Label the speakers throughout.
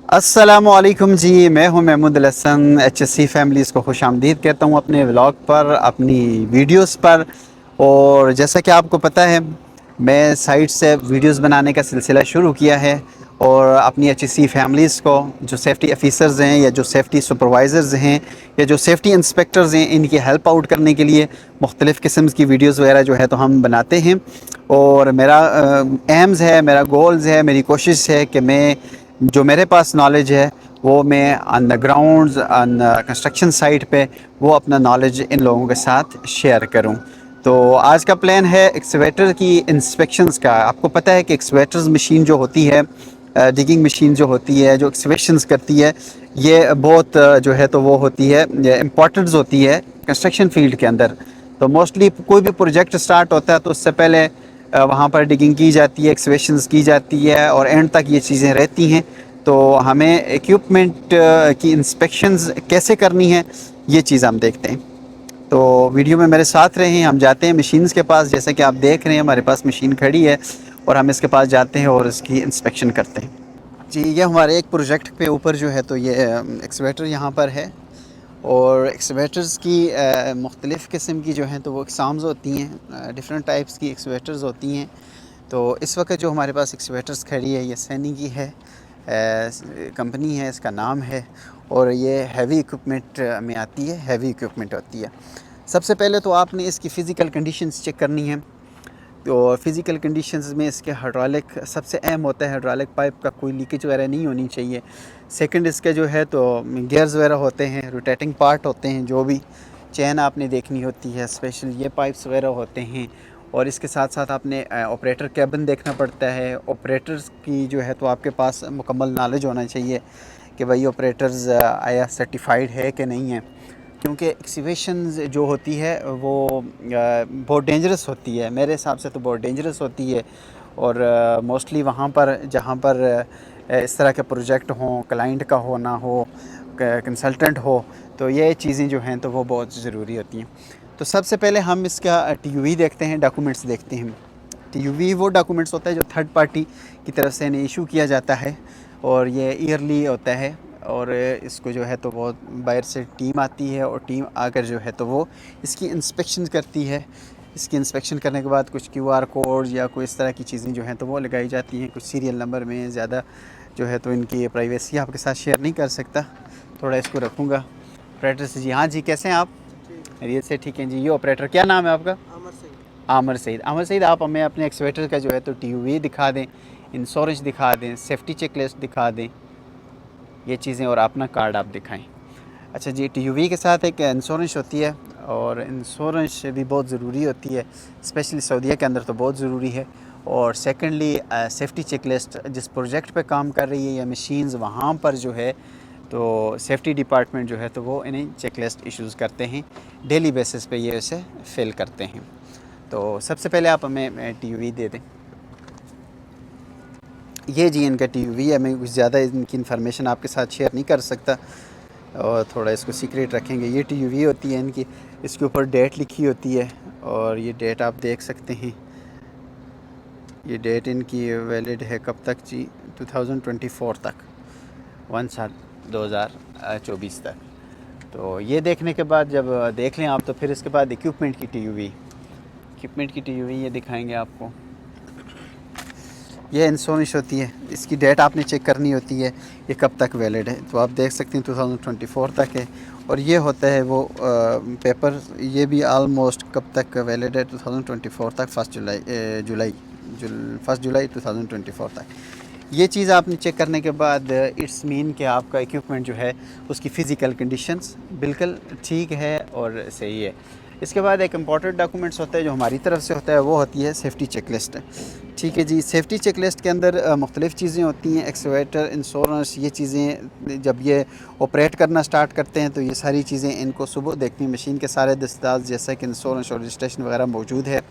Speaker 1: अस्सलामुअलैकुम जी, मैं हूं महमूद हसन। HSC फैमिलीज़ को खुशामदीद कहता हूं अपने व्लॉग पर, अपनी वीडियोस पर। और जैसा कि आपको पता है, मैं साइट से वीडियोस बनाने का सिलसिला शुरू किया है और अपनी HSC फैमिलीज़ को, जो सेफ़्टी ऑफ़िसर्स हैं या जो सेफ़्टी सुपरवाइज़र्स हैं या जो सेफ़्टी इंस्पेक्टर्स हैं, इनकी हेल्प आउट करने के लिए मुख्तलिफ़ किस्म की वीडियोस वगैरह जो है तो हम बनाते हैं। और मेरा एम्स है, मेरा गोल्स है, मेरी कोशिश है कि मैं जो मेरे पास नॉलेज है वो मैं on the grounds, on construction site पे वो अपना नॉलेज इन लोगों के साथ शेयर करूं। तो आज का प्लान है एक्सवेटर की इंस्पेक्शंस का। आपको पता है कि एक्सवेटर्स मशीन जो होती है, डिगिंग मशीन जो होती है, जो एक्सवेशंस करती है, ये बहुत जो है तो वो होती है, इम्पोर्टेंस होती है कंस्ट्रक्शन फील्ड के अंदर। तो मोस्टली कोई भी प्रोजेक्ट स्टार्ट होता है तो उससे पहले वहाँ पर डिगिंग की जाती है, एक्सवेशंस की जाती है और एंड तक ये चीज़ें रहती हैं। तो हमें इक्विपमेंट की इंस्पेक्शंस कैसे करनी है, ये चीज़ हम देखते हैं। तो वीडियो में मेरे साथ रहें, हम जाते हैं मशीन्स के पास। जैसे कि आप देख रहे हैं, हमारे पास मशीन खड़ी है और हम इसके पास जाते हैं और इसकी इंस्पेक्शन करते हैं। जी, ये हमारे एक प्रोजेक्ट पे ऊपर जो है तो ये एक्सवेटर यहाँ पर है। और एक्सवेटर्स की मुख्तलिफ़ किस्म की जो हैं तो वो इकसाम्स होती हैं, डिफरेंट टाइप्स की एक्सवेटर्स होती हैं। तो इस वक्त जो हमारे पास एक्सवेटर्स खड़ी है, ये सैनी की है, कंपनी है, इसका नाम है। और ये हैवी इक्विपमेंट में आती है, हैवी इक्विपमेंट होती है। सबसे पहले तो आपने इसकी फ़िज़िकल कंडीशंस चेक करनी है। तो फ़िज़िकल कंडीशंस में इसके हाइड्रोलिक सबसे अहम होता है, हाइड्रोलिक पाइप का कोई लीकेज वगैरह नहीं होनी चाहिए। सेकंड, इसके जो है तो गियर्स वगैरह होते हैं, रोटेटिंग पार्ट होते हैं, जो भी चैन आपने देखनी होती है, स्पेशल ये पाइप्स वगैरह होते हैं। और इसके साथ साथ आपने ऑपरेटर कैबिन देखना पड़ता है। ऑपरेटर्स की जो है तो आपके पास मुकम्मल नॉलेज होना चाहिए कि भाई ऑपरेटर्स आया सर्टिफाइड है कि नहीं है, क्योंकि एक्सीवेशंस जो होती है वो बहुत डेंजरस होती है। मेरे हिसाब से तो बहुत डेंजरस होती है। और मोस्टली वहाँ पर जहाँ पर इस तरह के प्रोजेक्ट हों, क्लाइंट का हो ना हो, कंसल्टेंट हो, तो ये चीज़ें जो हैं तो वो बहुत ज़रूरी होती हैं। तो सबसे पहले हम इसका TUV देखते हैं, डॉक्यूमेंट्स देखते हैं। TUV वो डॉक्यूमेंट्स होता है जो थर्ड पार्टी की तरफ से इन्हें इशू किया जाता है और ये ईयरली होता है। और इसको जो है तो वो बाहर से टीम आती है और टीम आकर जो है तो वो इसकी इंस्पेक्शन करती है। इसकी इंस्पेक्शन करने के बाद कुछ QR कोड या कोई इस तरह की चीज़ें जो हैं तो वो लगाई जाती हैं। कुछ सीरियल नंबर में ज़्यादा जो है तो इनकी प्राइवेसी आपके साथ शेयर नहीं कर सकता, थोड़ा इसको रखूँगा। ऑपरेटर से जी, हाँ जी, कैसे हैं आप? खैरियत से, ठीक हैं जी। ये ऑपरेटर, क्या नाम है आपका? आमर सईद। आमर सईद, आप हमें अपने एक्सवेटर का जो है तो TUV दिखा दें, इंश्योरेंस दिखा दें, सेफ्टी चेक लिस्ट दिखा दें, ये चीज़ें, और अपना कार्ड आप दिखाएं। अच्छा जी, TUV के साथ एक इंश्योरेंस होती है और इंश्योरेंस भी बहुत ज़रूरी होती है, स्पेशली सऊदीया के अंदर तो बहुत ज़रूरी है। और सेकेंडली सेफ्टी चेक लिस्ट, जिस प्रोजेक्ट पे काम कर रही है या मशीन्स, वहाँ पर जो है तो सेफ्टी डिपार्टमेंट जो है तो वो इन्हें चेक लिस्ट इशूज़ करते हैं, डेली बेसिस पे ये उसे फिल करते हैं। तो सबसे पहले आप हमें TUV दे दें। ये जी इनका TUV है। मैं कुछ ज़्यादा इनकी इन्फॉर्मेशन आपके साथ शेयर नहीं कर सकता और थोड़ा इसको सीक्रेट रखेंगे। ये TUV होती है इनकी, इसके ऊपर डेट लिखी होती है और ये डेट आप देख सकते हैं। ये डेट इनकी वैलिड है कब तक जी? 2024 तक, 1 साल 2024 तक। तो ये देखने के बाद जब देख लें आप, तो फिर इसके बाद इक्विपमेंट की TUV ये दिखाएंगे आपको। ये इंश्योरेंस होती है, इसकी डेट आपने चेक करनी होती है, ये कब तक वैलिड है। तो आप देख सकते हैं 2024 तक है। और ये होता है वो पेपर, ये भी आलमोस्ट कब तक वैलिड है? 2024 तक, 1 जुलाई 2024 तक। ये चीज़ आपने चेक करने के बाद इट्स मीन कि आपका इक्विपमेंट जो है उसकी फ़िज़िकल कंडीशंस बिल्कुल ठीक है और सही है। इसके बाद एक इम्पॉर्टेंट डॉक्यूमेंट्स होता है जो हमारी तरफ से होता है, वो होती है सेफ़्टी चेक लिस्ट। ठीक है जी, सेफ़्टी चेक लिस्ट के अंदर मुख्तलिफ़ चीज़ें होती हैं, एक्सवेटर, इंश्योरेंस, ये चीज़ें जब ये ऑपरेट करना स्टार्ट करते हैं तो ये सारी चीज़ें इनको सुबह देखनी, मशीन के सारे दस्तावेज़ जैसा कि इंश्योरेंस और रजिस्ट्रेशन वगैरह मौजूद है,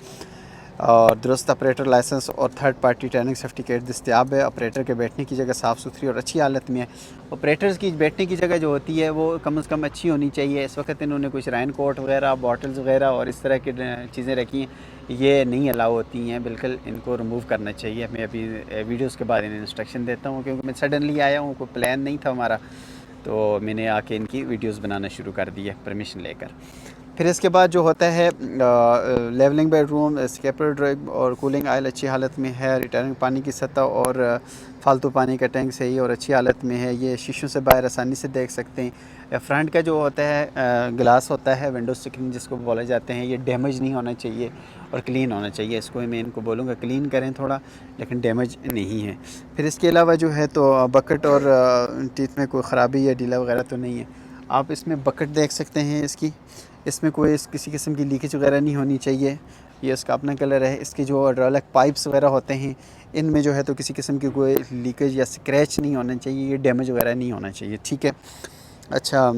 Speaker 1: और दुरुस्त ऑपरेटर लाइसेंस और थर्ड पार्टी ट्रेनिंग सर्टिफिकेट दस्तियाब है। ऑपरेटर के बैठने की जगह साफ़ सुथरी और अच्छी हालत में है। ऑपरेटर्स की बैठने की जगह जो होती है वो कम से कम अच्छी होनी चाहिए। इस वक्त इन्होंने कुछ रेन कोट वगैरह, बॉटल्स वगैरह और इस तरह की चीज़ें रखी हैं। ये नहीं अलाउ होती हैं, बिल्कुल इनको रिमूव करना चाहिए। मैं अभी वीडियोस के बाद इन्हें इंस्ट्रक्शन देता हूँ, क्योंकि मैं सडनली आया हूँ, कोई प्लान नहीं था हमारा, तो मैंने आके इनकी वीडियोस बनाना शुरू कर दी है परमिशन लेकर। फिर इसके बाद जो होता है लेवलिंग बेडरूम, स्केपर ड्रैग और कूलिंग आयल अच्छी हालत में है। रिटर्निंग पानी की सतह और फालतू पानी का टैंक सही और अच्छी हालत में है। ये शीशों से बाहर आसानी से देख सकते हैं। फ्रंट का जो होता है ग्लास होता है, विंडो स्क्रीन जिसको बोले जाते हैं, ये डैमेज नहीं होना चाहिए और क्लीन होना चाहिए। इसको मैं इनको बोलूँगा क्लीन करें थोड़ा, लेकिन डैमेज नहीं है। फिर इसके अलावा जो है तो बकेट और टीथ में कोई ख़राबी या ढीला वगैरह तो नहीं है। आप इसमें बकेट देख सकते हैं इसकी, इसमें कोई किसी किस्म की लीकेज वगैरह नहीं होनी चाहिए। ये इसका अपना कलर है। इसके जो हाइड्रोलिक पाइप्स वगैरह होते हैं, इनमें जो है तो किसी किस्म की कोई लीकेज या स्क्रैच नहीं होना चाहिए, ये डैमेज वगैरह नहीं होना चाहिए, ठीक है। अच्छा,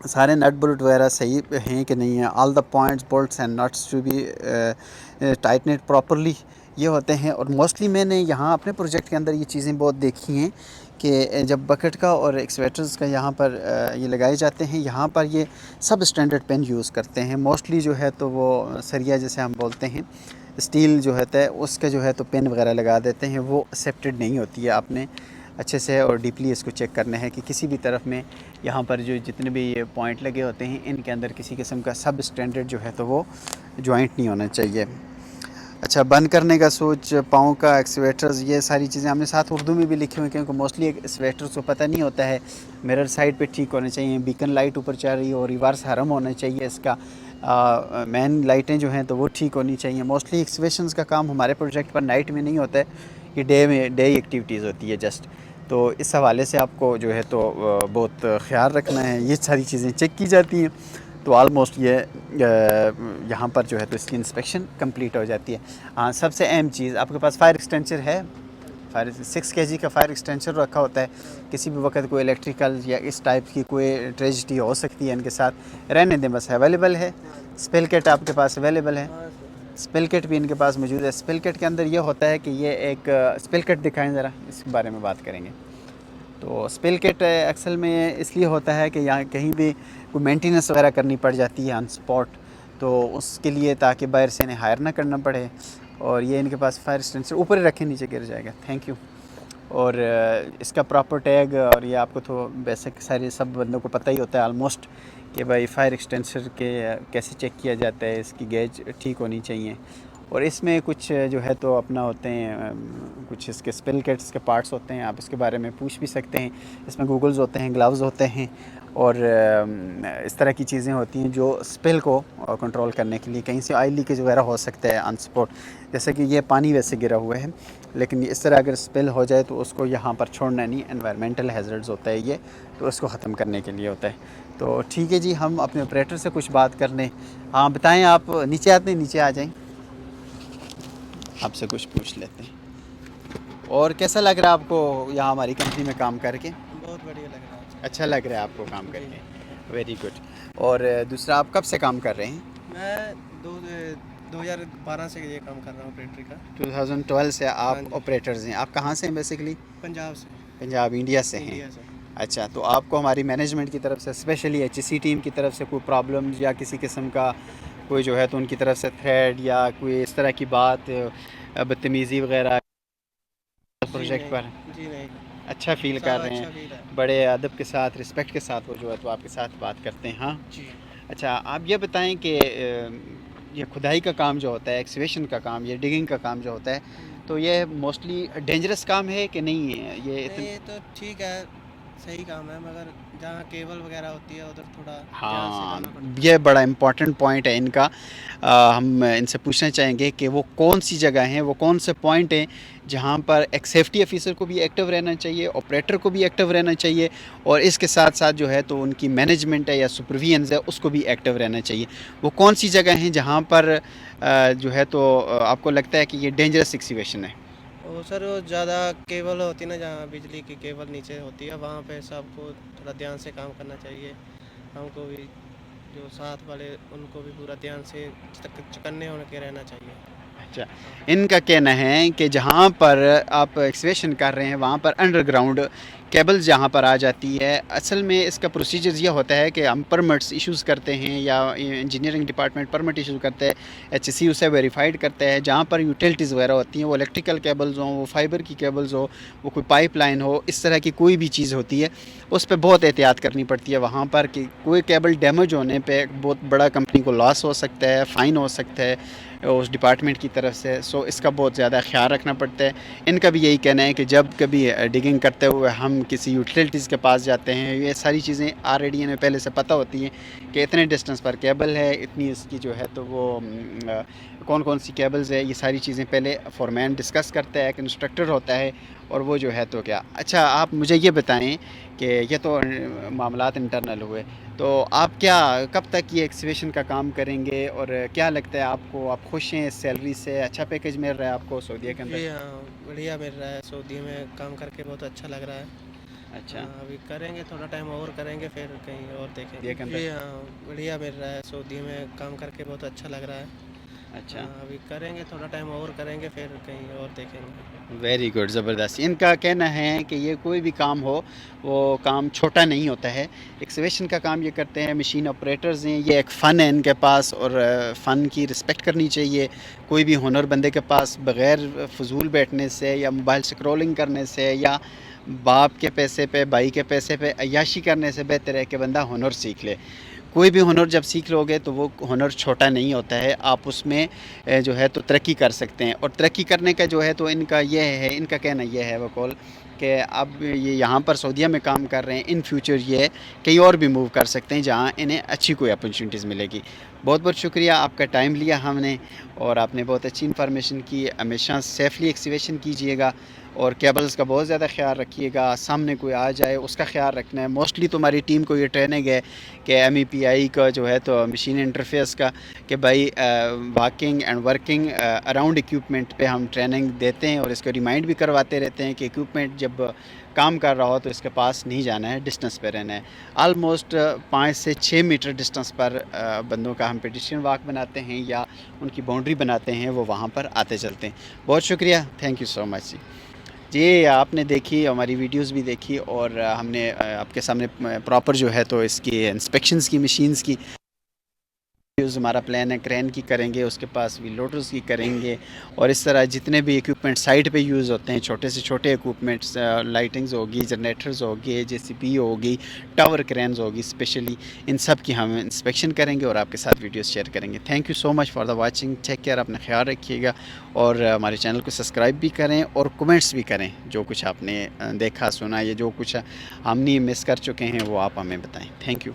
Speaker 1: सारे नट बोल्ट वगैरह सही हैं कि नहीं है। All the points bolts and nuts to be tightened properly, ये होते हैं। और मोस्टली मैंने यहाँ अपने प्रोजेक्ट के अंदर ये चीज़ें बहुत देखी हैं कि जब बकेट का और एक्सवेटर्स का यहाँ पर ये लगाए जाते हैं, यहाँ पर ये सब स्टैंडर्ड पेन यूज़ करते हैं। मोस्टली जो है तो वो सरिया जैसे हम बोलते हैं, स्टील जो होता है उसका जो है तो पेन वगैरह लगा देते हैं, वो एक्सेप्टेड नहीं होती है। आपने अच्छे से और डीपली इसको चेक करना है कि किसी भी तरफ में यहाँ पर जो जितने भी ये पॉइंट लगे होते हैं, इनके अंदर किसी किस्म का सब स्टैंडर्ड जो है तो वो जॉइंट नहीं होना चाहिए। अच्छा, बंद करने का स्विच, पाँव का एक्सीवेटर्स, ये सारी चीज़ें हमने साथ उर्दू में भी लिखी हुई हैं, क्योंकि मोस्टली एक्सीवेटर्स को पता नहीं होता है। मिरर साइड पे ठीक होने चाहिए, बीकन लाइट ऊपर चल रही हो, रिवर्स हरम होना चाहिए इसका, मेन लाइटें जो हैं तो वो ठीक होनी चाहिए। मोस्टली एक्सीवेशंस का काम हमारे प्रोजेक्ट पर नाइट में नहीं होता है, ये डे एक्टिविटीज़ होती है जस्ट। तो इस हवाले से आपको जो है तो बहुत ख्याल रखना है, ये सारी चीज़ें चेक की जाती हैं। तो ऑलमोस्ट ये यहाँ पर जो है तो इसकी इंस्पेक्शन कंप्लीट हो जाती है। हाँ, सबसे अहम चीज़, आपके पास फायर एक्सटेंशर है? फायर 6 kg का फायर एक्सटेंशर रखा होता है। किसी भी वक्त कोई इलेक्ट्रिकल या इस टाइप की कोई ट्रेजिडी हो सकती है इनके साथ, रहने दें बस। अवेलेबल है स्पेल किट, आपके पास अवेलेबल है? स्पेल किट भी इनके पास मौजूद है। स्पेल किट के अंदर ये होता है कि ये एक स्पेल किट दिखाएं ज़रा, इसके बारे में बात करेंगे। तो स्पेल किट अक्सर में इसलिए होता है कि यहाँ कहीं भी कोई मेंटेनेंस वगैरह करनी पड़ जाती है ऑन स्पॉट, तो उसके लिए, ताकि बाहर से इन्हें हायर ना करना पड़े। और ये इनके पास फायर एक्सटेंशर ऊपर ही रखें, नीचे गिर जाएगा, थैंक यू। और इसका प्रॉपर टैग, और ये आपको तो बेसिक सारे सब बंदों को पता ही होता है ऑलमोस्ट, कि भाई फायर एक्सटेंशर के कैसे चेक किया जाता है, इसकी गेज ठीक होनी चाहिए। और इसमें कुछ जो है तो अपना होते हैं, कुछ इसके स्पेल किट्स के पार्ट्स होते हैं, आप इसके बारे में पूछ भी सकते हैं। इसमें गूगल्स होते हैं, ग्लव्स होते हैं, और इस तरह की चीज़ें होती हैं जो स्पेल को कंट्रोल करने के लिए, कहीं से ऑयल लीकेज वगैरह हो सकता है ऑन स्पॉट। जैसे कि ये पानी वैसे गिरा हुआ है, लेकिन इस तरह अगर स्पेल हो जाए तो उसको यहाँ पर छोड़ना नहीं, एनवायरमेंटल हैज़र्ड्स होता है ये, तो उसको ख़त्म करने के लिए होता है। तो ठीक है जी, हम अपने ऑपरेटर से कुछ बात कर लें। हाँ बताएँ, आप नीचे आते हैं? नीचे आ जाएँ, आपसे कुछ पूछ लेते हैं। और कैसा लग रहा है आपको यहाँ हमारी कंपनी में काम करके?
Speaker 2: बहुत बढ़िया लग रहा है।
Speaker 1: अच्छा लग रहा है आपको काम करके, वेरी गुड। और दूसरा, आप कब से काम कर रहे हैं?
Speaker 2: मैं 2012 से ये काम कर रहा हूँ ऑपरेटर का।
Speaker 1: 2012 से
Speaker 2: हाँ
Speaker 1: आप
Speaker 2: जी।
Speaker 1: ऑपरेटर्स हैं। आप कहाँ से हैं बेसिकली?
Speaker 2: पंजाब से।
Speaker 1: पंजाब, इंडिया से हैं?
Speaker 2: इंडिया से।
Speaker 1: अच्छा, तो आपको हमारी मैनेजमेंट की तरफ से, स्पेशली HSC टीम की तरफ से कोई प्रॉब्लम या किसी किस्म का कोई जो है तो उनकी तरफ से थ्रेड या कोई इस तरह की बात, बदतमीज़ी वगैरह प्रोजेक्ट पर?
Speaker 2: जी नहीं,
Speaker 1: अच्छा फील कर
Speaker 2: सारा
Speaker 1: रहे
Speaker 2: अच्छा
Speaker 1: हैं,
Speaker 2: फील है।
Speaker 1: बड़े अदब के साथ, रिस्पेक्ट के साथ वो जो है तो आपके साथ बात करते हैं। हाँ,
Speaker 2: जी।
Speaker 1: अच्छा, आप ये बताएं कि ये खुदाई का काम जो होता है, एक्सकेवेशन का काम, ये डिगिंग का काम जो होता है, तो ये मोस्टली डेंजरस काम है कि नहीं है? ये
Speaker 2: नहीं, ये तो ठीक है, सही काम है, मगर जहाँ केबल वगैरह होती है उधर थोड़ा ध्यान से
Speaker 1: हाँ,
Speaker 2: जाना पड़ता है।
Speaker 1: ये बड़ा इम्पॉर्टेंट पॉइंट है इनका। हम इनसे पूछना चाहेंगे कि वो कौन सी जगह हैं, वो कौन से पॉइंट हैं जहाँ पर एक सेफ्टी ऑफिसर को भी एक्टिव रहना चाहिए, ऑपरेटर को भी एक्टिव रहना चाहिए, और इसके साथ साथ जो है तो उनकी मैनेजमेंट है या सुपरविजन है उसको भी एक्टिव रहना चाहिए। वो कौन सी जगह हैं जहाँ पर जो है तो आपको लगता है कि ये डेंजरस सिचुएशन है?
Speaker 2: और सर, वो ज़्यादा केबल होती है ना, जहाँ बिजली की केबल नीचे होती है, वहाँ पे सबको थोड़ा ध्यान से काम करना चाहिए। हमको भी, जो साथ वाले, उनको भी पूरा ध्यान से चकन्ने होने के रहना चाहिए।
Speaker 1: अच्छा, इनका कहना है कि जहाँ पर आप एक्सवेशन कर रहे हैं वहाँ पर अंडरग्राउंड केबल्स जहाँ पर आ जाती है। असल में इसका प्रोसीजर ये होता है कि हम परमिट्स इश्यूज़ करते हैं या इंजीनियरिंग डिपार्टमेंट परमिट इशू करते हैं, एचएससी उसे वेरीफाइड करता है। जहाँ पर यूटिलिटीज़ वगैरह होती हैं, वो इलेक्ट्रिकल केबल्स हों, वो फाइबर की केबल्स हो, वो कोई पाइपलाइन हो, इस तरह की कोई भी चीज़ होती है, उस पर बहुत एहतियात करनी पड़ती है वहाँ पर कि कोई केबल डैमेज होने पे बहुत बड़ा कंपनी को लॉस हो सकता है, फ़ाइन हो सकता है उस डिपार्टमेंट की तरफ से। सो इसका बहुत ज़्यादा ख्याल रखना पड़ता है। इनका भी यही कहना है कि जब कभी डिगिंग करते हुए हम किसी यूटिलिटीज़ के पास जाते हैं, ये सारी चीज़ें ऑलरेडी इन्हें पहले से पता होती हैं कि इतने डिस्टेंस पर केबल है, इतनी इसकी जो है तो वो कौन कौन सी केबल्स है, ये सारी चीज़ें पहले फोरमैन डिस्कस करता है, एक इंस्ट्रक्टर होता है, और वो जो है तो क्या। अच्छा, आप मुझे ये बताएं कि ये तो मामलात इंटरनल हुए, तो आप क्या कब तक ये एक्सवेशन का काम करेंगे और क्या लगता है आपको, आप खुश हैं इस सैलरी से? अच्छा पैकेज मिल रहा है आपको सऊदीया के
Speaker 2: जी
Speaker 1: अंदर?
Speaker 2: हाँ, बढ़िया मिल रहा है। सऊदी में काम करके बहुत अच्छा लग रहा है।
Speaker 1: अच्छा,
Speaker 2: हाँ, अभी करेंगे, थोड़ा टाइम और करेंगे, फिर कहीं और
Speaker 1: सऊदीया
Speaker 2: देखेंगे।
Speaker 1: के
Speaker 2: जी
Speaker 1: अंदर?
Speaker 2: हाँ, बढ़िया मिल रहा है। सऊदी में काम करके बहुत अच्छा लग रहा है।
Speaker 1: अच्छा,
Speaker 2: हाँ, अभी करेंगे, थोड़ा टाइम और करेंगे, फिर कहीं और देखेंगे।
Speaker 1: वेरी गुड, ज़बरदस्त। इनका कहना है कि ये कोई भी काम हो, वो काम छोटा नहीं होता है। एक्सवेशन का काम ये करते हैं, मशीन ऑपरेटर्स हैं, ये एक फ़न है इनके पास, और फ़न की रिस्पेक्ट करनी चाहिए। कोई भी हुनर बंदे के पास बग़ैर फ़ुज़ूल बैठने से या मोबाइल स्क्रॉलिंग करने से या बाप के पैसे पे, भाई के पैसे पे अय्याशी करने से बेहतर है कि बंदा हुनर सीख ले। कोई भी हुनर जब सीख लोगे तो वो हुनर छोटा नहीं होता है, आप उसमें जो है तो तरक्की कर सकते हैं। और तरक्की करने का जो है तो इनका ये है, इनका कहना ये है वक़ौल कि अब ये यहाँ पर सऊदीया में काम कर रहे हैं, इन फ्यूचर ये कहीं और भी मूव कर सकते हैं जहाँ इन्हें अच्छी कोई अपॉर्चुनिटीज़ मिलेगी। बहुत बहुत शुक्रिया, आपका टाइम लिया हमने, और आपने बहुत अच्छी इन्फॉर्मेशन की। हमेशा सेफली एक्सवेशन कीजिएगा और केबल्स का बहुत ज़्यादा ख्याल रखिएगा। सामने कोई आ जाए उसका ख्याल रखना है। मोस्टली तो हमारी टीम को ये ट्रेनिंग है कि MEPI का जो है तो मशीन इंटरफेस का, कि भाई walking and working around equipment पे हम ट्रेनिंग देते हैं और इसको रिमाइंड भी करवाते रहते हैं कि इक्विपमेंट जब काम कर रहा हो तो इसके पास नहीं जाना है, डिस्टेंस पे रहना है। आलमोस्ट 5 से 6 मीटर डिस्टेंस पर बंदों का हम पेडिशन वॉक बनाते हैं या उनकी बाउंड्री बनाते हैं, वो वहाँ पर आते चलते हैं। बहुत शुक्रिया, थैंक यू सो मच जी। जी, आपने देखी, हमारी वीडियोस भी देखी, और हमने आपके सामने प्रॉपर जो है तो इसकी इंस्पेक्शंस की, मशीन्स की यूज़ हमारा प्लान है। क्रेन की करेंगे, उसके पास भी लोडर्स की करेंगे, और इस तरह जितने भी इक्विपमेंट साइट पे यूज़ होते हैं, छोटे से छोटे इक्विपमेंट्स, लाइटिंग्स होगी, जनरेटर्स होगी, JCB होगी, टावर क्रेन्स होगी, स्पेशली इन सब की हम इंस्पेक्शन करेंगे और आपके साथ वीडियोस शेयर करेंगे। Thank you so much for the watching, take care, अपना ख्याल रखिएगा, और हमारे चैनल को सब्सक्राइब भी करें और कमेंट्स भी करें। जो कुछ आपने देखा सुना या जो कुछ हम नहीं मिस कर चुके हैं वो आप हमें बताएँ। Thank you.